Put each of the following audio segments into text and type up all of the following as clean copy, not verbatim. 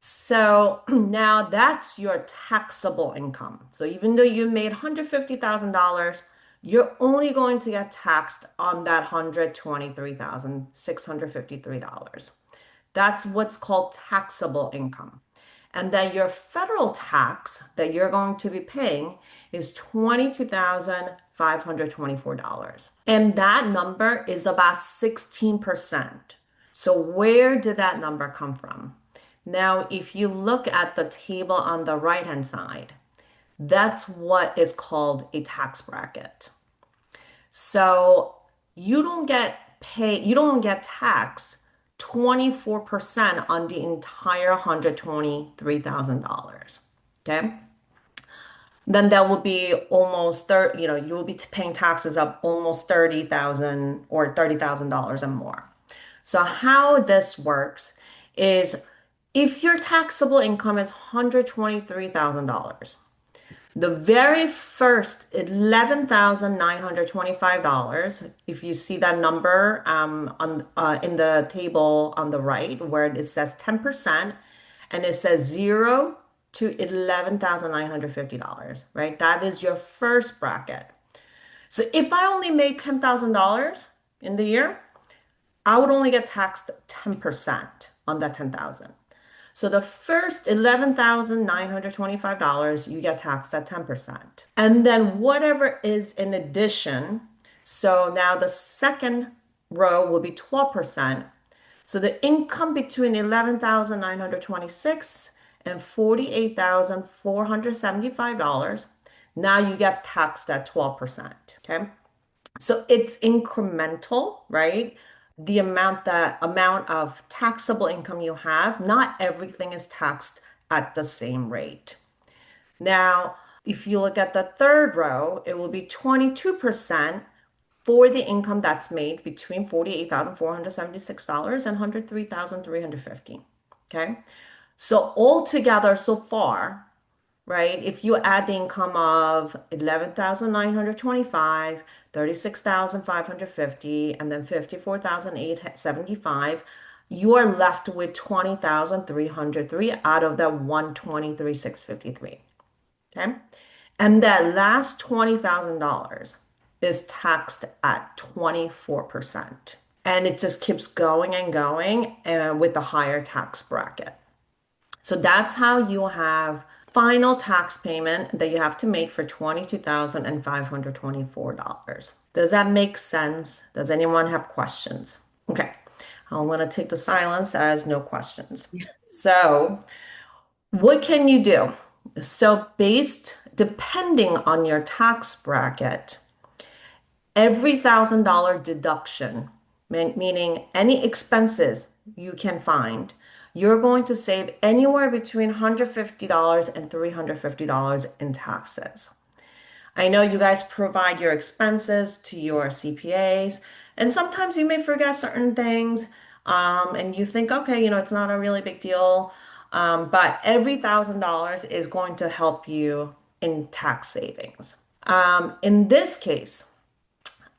So now that's your taxable income. So even though you made $150,000, you're only going to get taxed on that $123,653. That's what's called taxable income. And then your federal tax that you're going to be paying is $22,524. And that number is about 16%. So where did that number come from? Now, if you look at the table on the right-hand side, that's what is called a tax bracket. So you don't get taxed 24% on the entire $123,000. Okay. Then that will be almost 30, you will be paying taxes of almost 30,000 or $30,000 and more. So how this works is if your taxable income is $123,000, the very first $11,925, if you see that number in the table on the right where it says 10% and it says 0 to $11,950, right? That is your first bracket. So if I only made $10,000 in the year, I would only get taxed 10% on that 10,000. So the first $11,925, you get taxed at 10%. And then whatever is in addition, so now the second row will be 12%. So the income between 11,926 and $48,475, now you get taxed at 12%. Okay. So it's incremental, right? The amount of taxable income you have, not everything is taxed at the same rate. Now, if you look at the third row, it will be 22% for the income that's made between $48,476 and $103,350. Okay. So altogether so far, right? If you add the income of 11,925, 36,550, and then 54,875, you are left with 20,303 out of the 123,653. Okay. And that last $20,000 is taxed at 24%. And it just keeps going and going with the higher tax bracket. So that's how you have final tax payment that you have to make for $22,524. Does that make sense? Does anyone have questions? Okay, I'm going to take the silence as no questions. So, what can you do? So, depending on your tax bracket, every $1,000 deduction, meaning any expenses you can find, you're going to save anywhere between $150 and $350 in taxes. I know you guys provide your expenses to your CPAs, and sometimes you may forget certain things, and you think, okay, it's not a really big deal, but every $1,000 is going to help you in tax savings. In this case,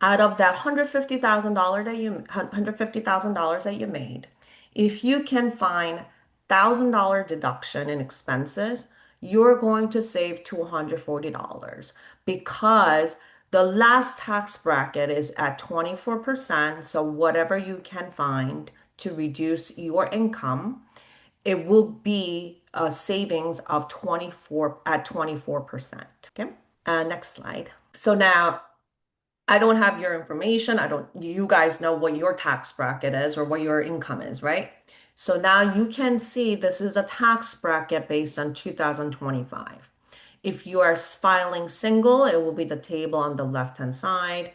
out of that $150,000 that you made, if you can find $1,000 deduction in expenses, you're going to save $240 because the last tax bracket is at 24%. So whatever you can find to reduce your income, it will be a savings of 24 at 24%. Okay. Next slide. So now I don't have your information. You guys know what your tax bracket is or what your income is, right? So now you can see this is a tax bracket based on 2025. If you are filing single, it will be the table on the left-hand side.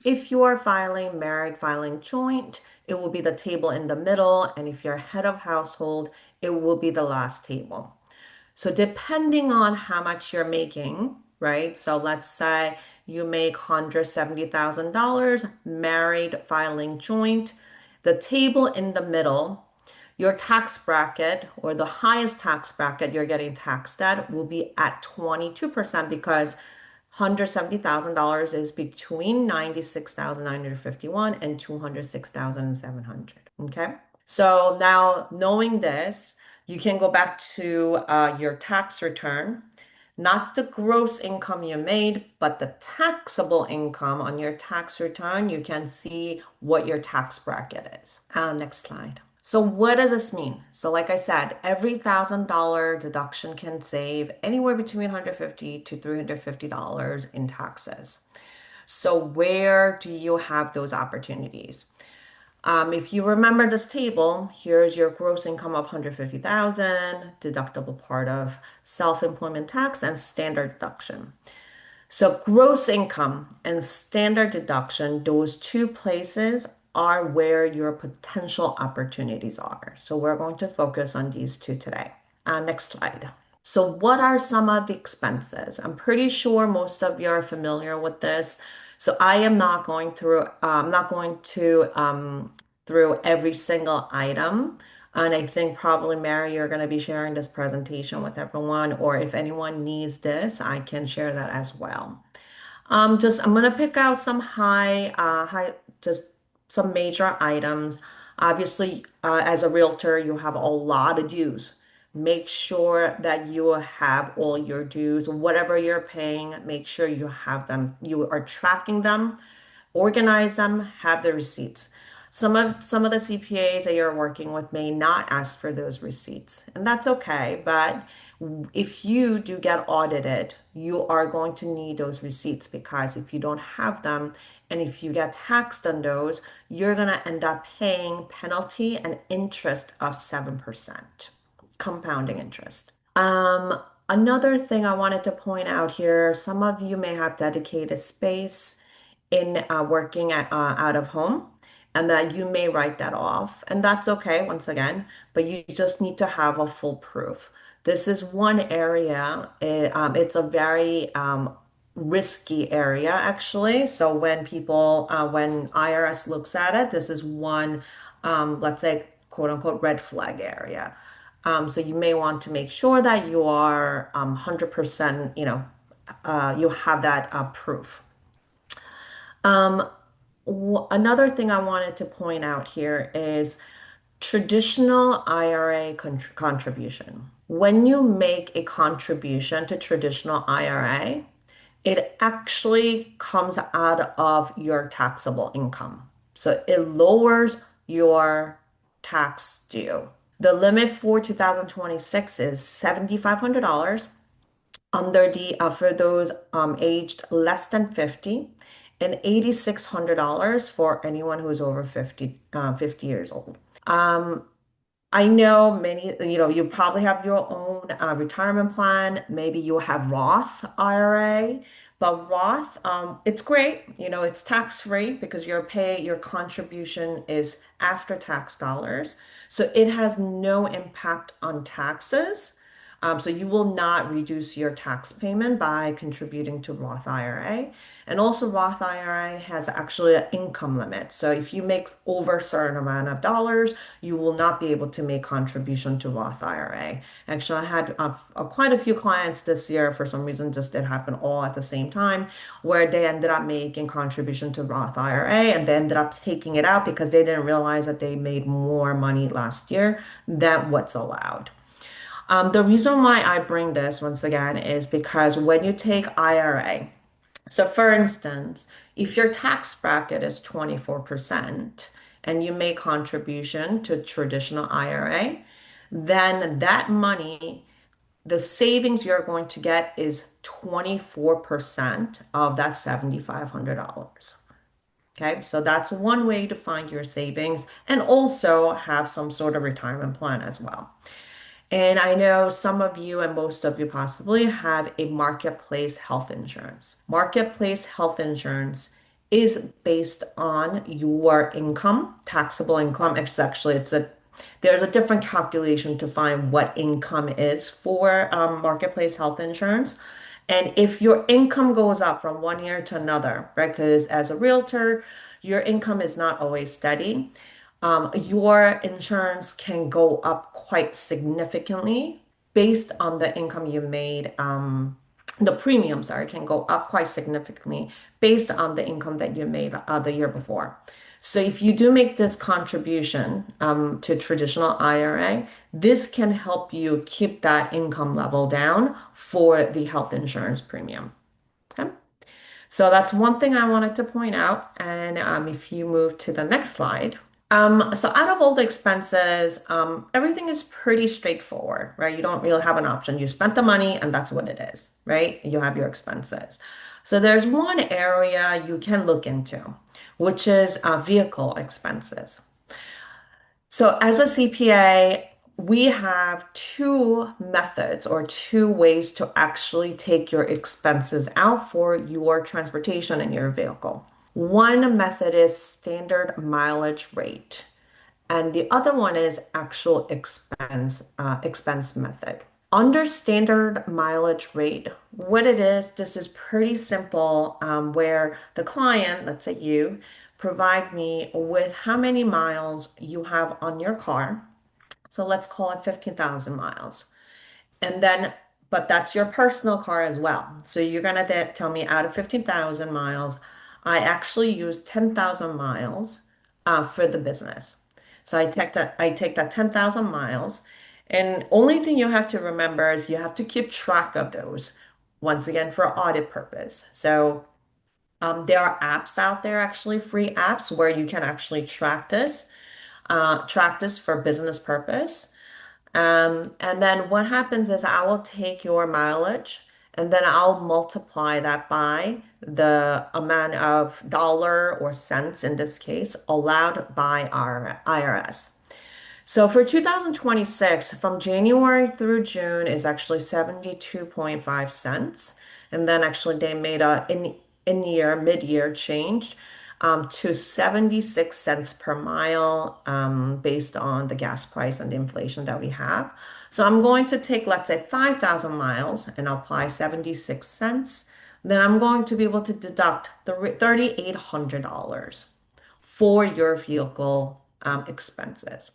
If you are filing married, filing joint, it will be the table in the middle. And if you're head of household, it will be the last table. So depending on how much you're making, right? So let's say you make $170,000 married filing joint, the table in the middle, your tax bracket or the highest tax bracket you're getting taxed at will be at 22% because $170,000 is between 96,951 and 206,700. Okay. So now knowing this, You can go back to your tax return, not the gross income you made, but the taxable income on your tax return. You can see what your tax bracket is. Next slide. So what does this mean? So like I said, every $1,000 deduction can save anywhere between $150 to $350 in taxes. So where do you have those opportunities? If you remember this table, here's your gross income of 150,000, deductible part of self-employment tax and standard deduction. So gross income and standard deduction, those two places are where your potential opportunities are. So we're going to focus on these two today. Next slide. So what are some of the expenses? I'm pretty sure most of you are familiar with this. So I am not going through, not going to through every single item. And I think probably Mary, you're going to be sharing this presentation with everyone, or if anyone needs this, I can share that as well. Just I'm gonna pick out some just some major items. Obviously, as a realtor, you have a lot of dues. Make sure that you have all your dues, whatever you're paying, make sure you have them, you are tracking them, organize them, have the receipts. Some of the CPAs that you're working with may not ask for those receipts, and that's okay. But if you do get audited, you are going to need those receipts because if you don't have them and if you get taxed on those, you're going to end up paying penalty and interest of 7%, compounding interest. Another thing I wanted to point out here, some of you may have dedicated space in working out of home, and that you may write that off, and that's okay once again, but you just need to have a full proof. This is one area, it's a very risky area actually. So when IRS looks at it, this is one, let's say, quote unquote, red flag area. So you may want to make sure that you are 100%, you have that proof. Another thing I wanted to point out here is traditional IRA contribution. When you make a contribution to traditional IRA, it actually comes out of your taxable income. So it lowers your tax due. The limit for 2026 is $7,500 under the for those aged less than 50 and $8,600 for anyone who's over 50 years old. I know many, you probably have your own retirement plan. Maybe you have Roth IRA, but Roth, it's great. It's tax free because your contribution is after tax dollars. So it has no impact on taxes. So you will not reduce your tax payment by contributing to Roth IRA. And also Roth IRA has actually an income limit. So if you make over a certain amount of dollars, you will not be able to make contribution to Roth IRA. Actually, I had quite a few clients this year, for some reason, just it happened all at the same time, where they ended up making contribution to Roth IRA and they ended up taking it out because they didn't realize that they made more money last year than what's allowed. The reason why I bring this once again is because when you take IRA, so for instance, if your tax bracket is 24% and you make contribution to traditional IRA, then that money, the savings you're going to get is 24% of that $7,500. Okay, so that's one way to find your savings and also have some sort of retirement plan as well. And I know some of you and most of you possibly have a marketplace health insurance. Marketplace health insurance is based on your income, taxable income. There's a different calculation to find what income is for marketplace health insurance. And if your income goes up from one year to another, right? Because as a realtor, your income is not always steady. Your insurance can go up quite significantly based on the income you made. The premiums can go up quite significantly based on the income that you made the year before. So if you do make this contribution to traditional IRA, this can help you keep that income level down for the health insurance premium. Okay. So that's one thing I wanted to point out. And if you move to the next slide. So out of all the expenses, everything is pretty straightforward, right? You don't really have an option. You spent the money and that's what it is, right? You have your expenses. So there's one area you can look into, which is vehicle expenses. So as a CPA, we have two methods or two ways to actually take your expenses out for your transportation in your vehicle. One method is standard mileage rate, and the other one is actual expense method. Under standard mileage rate, what it is, this is pretty simple, where the client, let's say you, provide me with how many miles you have on your car. So let's call it 15,000 miles. And then, but that's your personal car as well. So you're gonna tell me out of 15,000 miles, I actually use 10,000 miles for the business. So I take that 10,000 miles, and only thing you have to remember is you have to keep track of those. Once again, for audit purpose. So there are apps out there, actually free apps, where you can actually track this for business purpose. And then what happens is I will take your mileage and then I'll multiply that by the amount of dollar or cents in this case allowed by our IRS. So for 2026, from January through June is actually 72.5 cents. And then actually they made a in-year, mid-year change to 76 cents per mile based on the gas price and the inflation that we have. So I'm going to take, let's say, 5,000 miles and apply 76 cents. Then I'm going to be able to deduct the $3,800 for your vehicle expenses.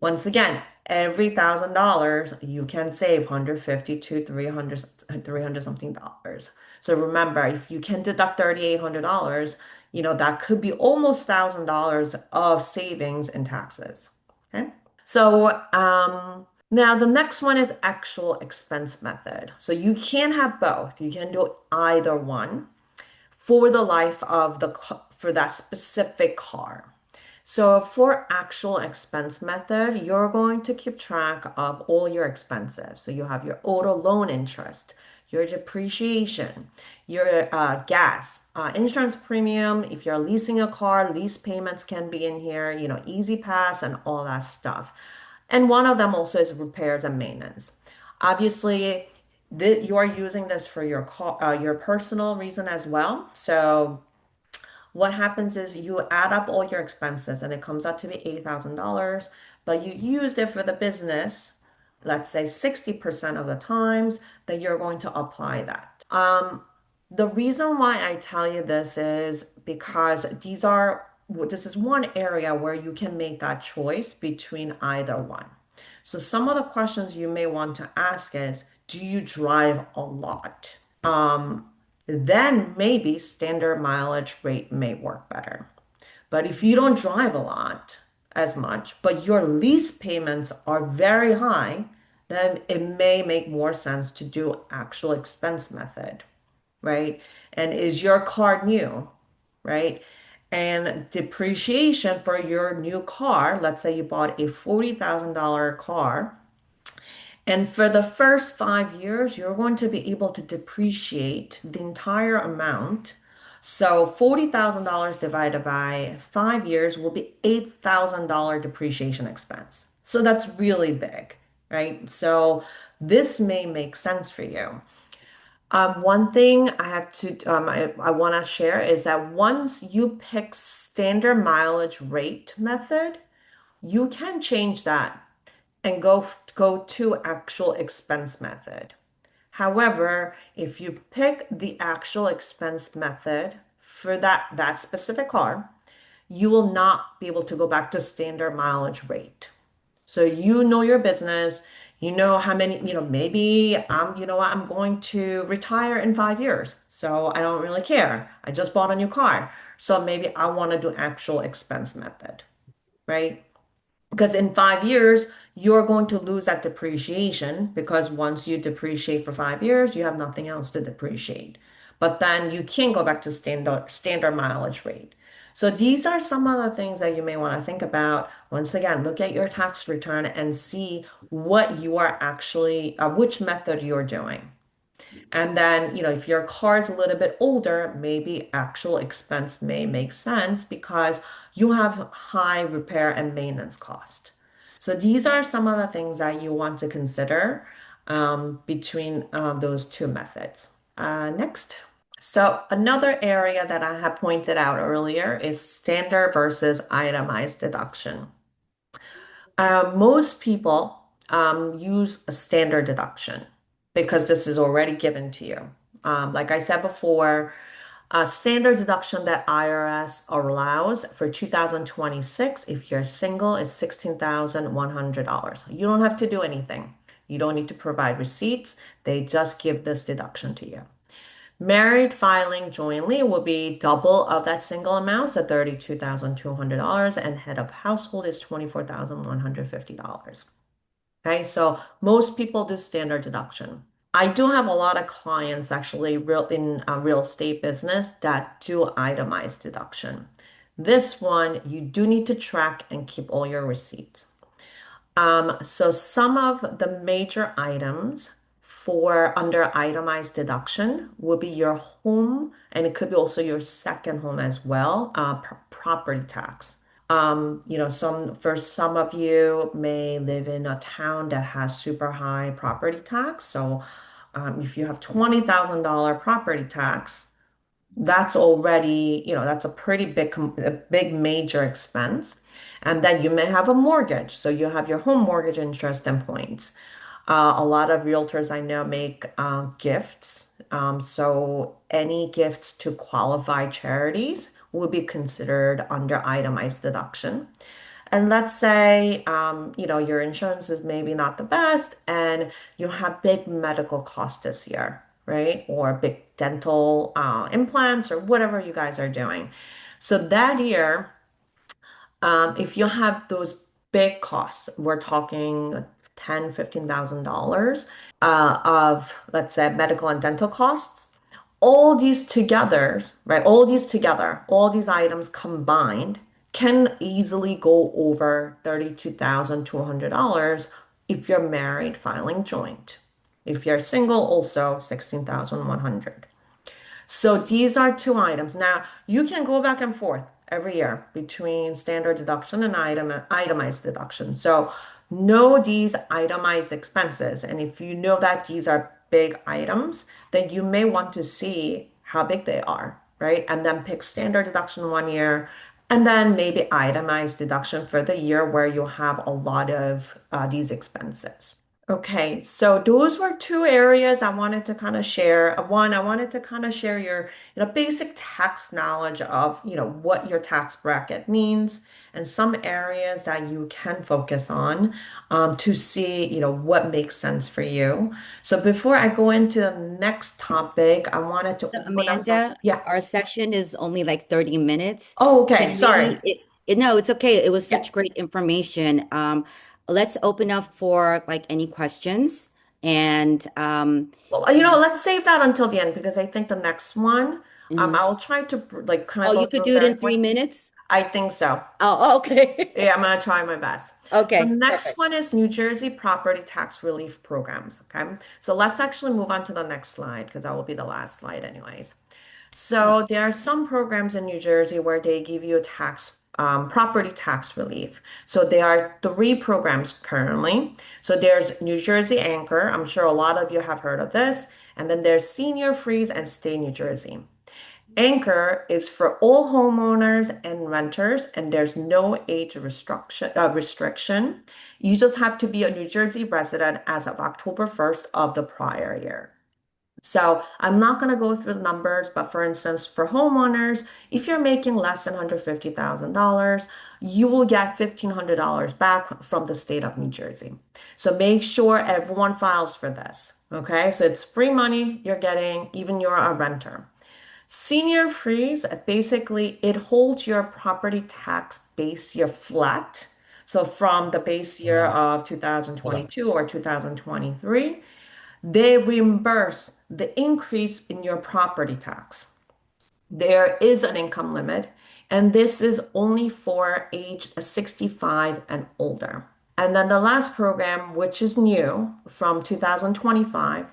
Once again, every $1,000 you can save 150 to 300 something dollars. So remember, if you can deduct $3,800, that could be almost $1,000 of savings in taxes. Okay. So now the next one is actual expense method. So you can have both. You can do either one for the life of for that specific car. So for actual expense method, you're going to keep track of all your expenses. So you have your auto loan interest, your depreciation, your gas, insurance premium. If you're leasing a car, lease payments can be in here, Easy Pass and all that stuff. And one of them also is repairs and maintenance. Obviously, you are using this for your your personal reason as well. So what happens is you add up all your expenses and it comes out to be $8,000, but you used it for the business, let's say 60% of the times that you're going to apply that. The reason why I tell you this is because this is one area where you can make that choice between either one. So some of the questions you may want to ask is, do you drive a lot? Then maybe standard mileage rate may work better. But if you don't drive a lot as much, but your lease payments are very high, then it may make more sense to do actual expense method, right? And is your car new, right? And depreciation for your new car, let's say you bought a $40,000 car, and for the first 5 years, you're going to be able to depreciate the entire amount. So $40,000 divided by 5 years will be $8,000 depreciation expense. So that's really big, right? So this may make sense for you. One thing I want to share is that once you pick standard mileage rate method, you can change that and go to actual expense method. However, if you pick the actual expense method for that specific car, you will not be able to go back to standard mileage rate. So you know your business, you know how many, maybe I'm going to retire in 5 years. So I don't really care. I just bought a new car. So maybe I want to do actual expense method, right? Because in 5 years, you're going to lose that depreciation because once you depreciate for 5 years, you have nothing else to depreciate. But then you can go back to standard mileage rate. So these are some of the things that you may want to think about. Once again, look at your tax return and see what you are actually, which method you're doing. And then, if your car's a little bit older, maybe actual expense may make sense because you have high repair and maintenance cost. So these are some of the things that you want to consider between those two methods. Next. So another area that I had pointed out earlier is standard versus itemized deduction. Most people use a standard deduction because this is already given to you. Like I said before, a standard deduction that IRS allows for 2026, if you're single, is $16,100. You don't have to do anything. You don't need to provide receipts. They just give this deduction to you. Married filing jointly will be double of that single amount, so $32,200, and head of household is $24,150. Okay, so most people do standard deduction. I do have a lot of clients actually real estate business that do itemized deduction. This one, you do need to track and keep all your receipts. So some of the major items for under itemized deduction will be your home, and it could be also your second home as well, property tax. For some of you may live in a town that has super high property tax. So if you have $20,000 property tax, that's already, that's a pretty a big major expense. And then you may have a mortgage. So you have your home mortgage interest and points. A lot of realtors I know make gifts. So any gifts to qualified charities will be considered under itemized deduction. And let's say, your insurance is maybe not the best and you have big medical costs this year, right? Or big dental implants or whatever you guys are doing. So that year, if you have those big costs, we're talking 10, $15,000 of, let's say, medical and dental costs. All these together, right? All these items combined can easily go over $32,200 if you're married filing joint. If you're single, also 16,100. So these are two items. Now, you can go back and forth every year between standard deduction and itemized deduction. So know these itemized expenses. And if you know that these are big items, then you may want to see how big they are, right? And then pick standard deduction 1 year and then maybe itemized deduction for the year where you have a lot of these expenses. Okay, so those were two areas I wanted to kind of share. One, I wanted to kind of share your, basic tax knowledge of, what your tax bracket means and some areas that you can focus on to see, what makes sense for you. So before I go into the next topic, I wanted to open up the, Amanda, yeah. our session is only like 30 minutes. Oh, okay, Can sorry. no, it's okay. It was Yeah. such great information. Let's open up for like any questions. And Well, let's save that until the end because I think the next one, mhm. I'll try to like kind of Oh, go you could through do it very in quick. 3 minutes? I think so. Oh, okay. Yeah, I'm gonna try my best. So Okay, next perfect. one is New Jersey property tax relief programs. Okay. So let's actually move on to the next slide because that will be the last slide anyways. Oh, So there are some programs in New Jersey where they give you a property tax relief. So there are three programs currently. So there's New Jersey Anchor. I'm sure a lot of you have heard of this. And then there's Senior Freeze and Stay New Jersey. Anchor is for all homeowners and renters, and there's no age restriction. You just have to be a New Jersey resident as of October 1st of the prior year. So I'm not going to go through the numbers, but for instance, for homeowners, if you're making less than $150,000, you will get $1,500 back from the state of New Jersey. So make sure everyone files for this. Okay, so it's free money you're getting, even you're a renter. Senior freeze, basically, it holds your property tax base year flat. So from the base year of 2022 or 2023, they reimburse the increase in your property tax. There is an income limit, and this is only for age 65 and older. And then the last program, which is new from 2025,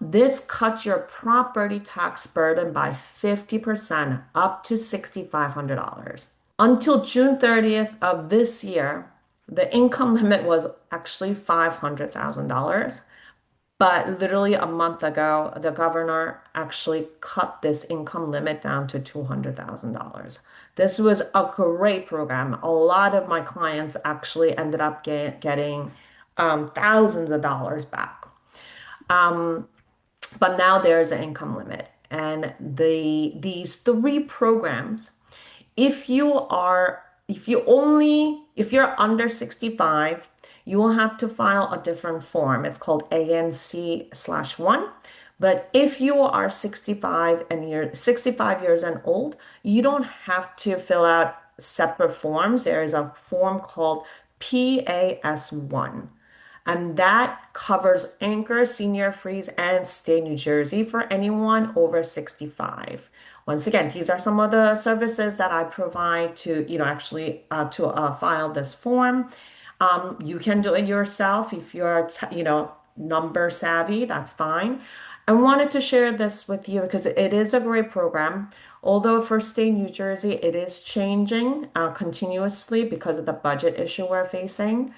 this cuts your property tax burden by 50% up to $6,500. Until June 30th of this year, the income limit was actually $500,000. But literally a month ago, the governor actually cut this income limit down to $200,000. This was a great program. A lot of my clients actually ended up getting thousands of dollars back. But now there's an income limit. And these three programs, if you are if you're under 65, you will have to file a different form. It's called ANC/1. But if you are 65 and you're 65 years and old, you don't have to fill out separate forms. There is a form called PAS1. And that covers Anchor, Senior Freeze, and Stay New Jersey for anyone over 65. Once again, these are some of the services that I provide to, actually to file this form. You can do it yourself if you're, number savvy, that's fine. I wanted to share this with you because it is a great program. Although for Stay New Jersey, it is changing continuously because of the budget issue we're facing.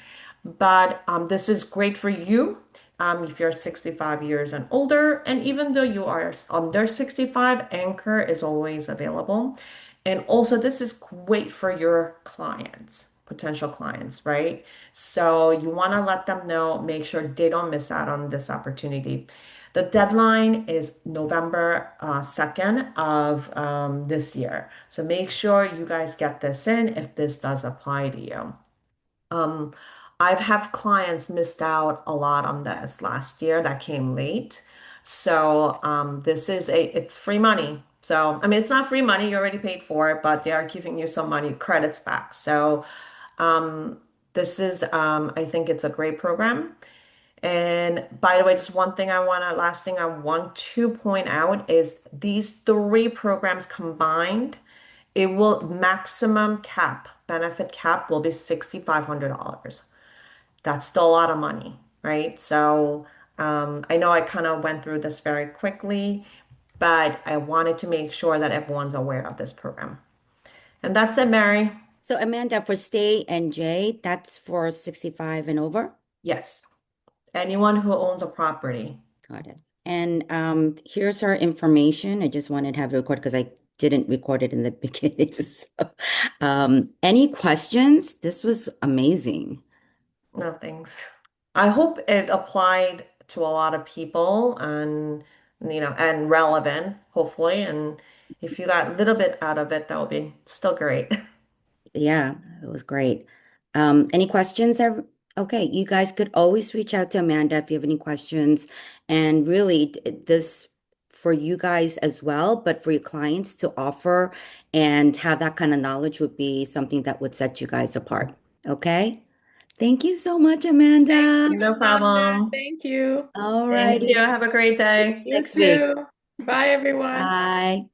But this is great for you if you're 65 years and older. And even though you are under 65, Anchor is always available. And also, this is great for your clients, potential clients, right? So you want to let them know, make sure they don't miss out on this opportunity. The deadline is November 2nd of this year. So make sure you guys get this in if this does apply to you. Um, I've have clients missed out a lot on this last year that came late. So this is it's free money. So I mean it's not free money, you already paid for it, but they are giving you some money credits back. So um, this is I think it's a great program. And by the way, just one thing last thing I want to point out is these three programs combined, it will maximum cap, benefit cap will be $6,500. That's still a lot of money, right? So I know I kind of went through this very quickly, but I wanted to make sure that everyone's aware of this program. And that's it, Mary. So Amanda, for Stay and J, that's for 65 and over. Yes. Anyone who owns a property. Got it. And here's our information. I just wanted to have it recorded because I didn't record it in the beginning. So, any questions? This was amazing. No, thanks. I hope it applied to a lot of people and and relevant, hopefully. And if you got a little bit out of it, that would be still great. Yeah, it was great. Any questions? Okay, you guys could always reach out to Amanda if you have any questions. And really, this for you guys as well, but for your clients to offer and have that kind of knowledge would be something that would set you guys apart. Okay? Thank you so much, Thank Amanda. you, No Amanda. problem. Thank you. All Thank you. righty. Have a great day. You Next week. too. Bye, everyone. Bye.